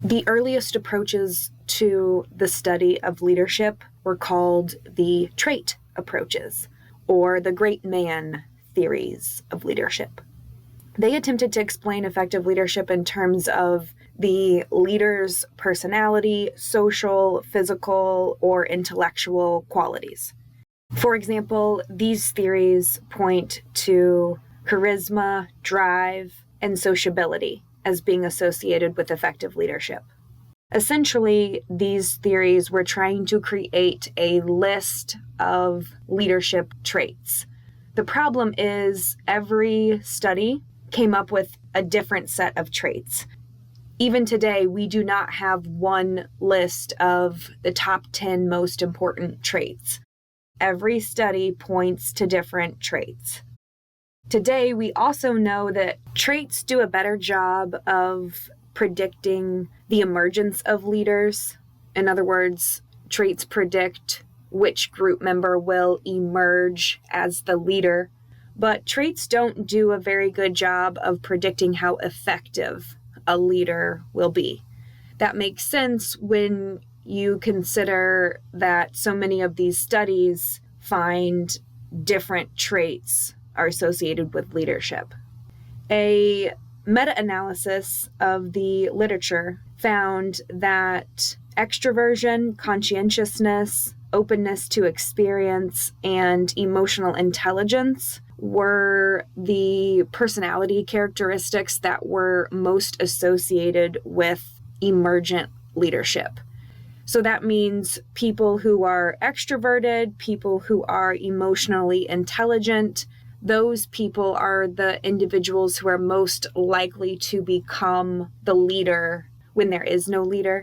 The earliest approaches to the study of leadership were called the trait approaches, or the great man theories of leadership. They attempted to explain effective leadership in terms of the leader's personality, social, physical, or intellectual qualities. For example, these theories point to charisma, drive, and sociability as being associated with effective leadership. Essentially, these theories were trying to create a list of leadership traits. The problem is every study came up with a different set of traits. Even today, we do not have one list of the top 10 most important traits. Every study points to different traits. Today, we also know that traits do a better job of predicting the emergence of leaders. In other words, traits predict which group member will emerge as the leader, but traits don't do a very good job of predicting how effective a leader will be. That makes sense when you consider that so many of these studies find different traits are associated with leadership. A meta-analysis of the literature found that extroversion, conscientiousness, openness to experience, and emotional intelligence were the personality characteristics that were most associated with emergent leadership. So that means people who are extroverted, people who are emotionally intelligent, those people are the individuals who are most likely to become the leader when there is no leader.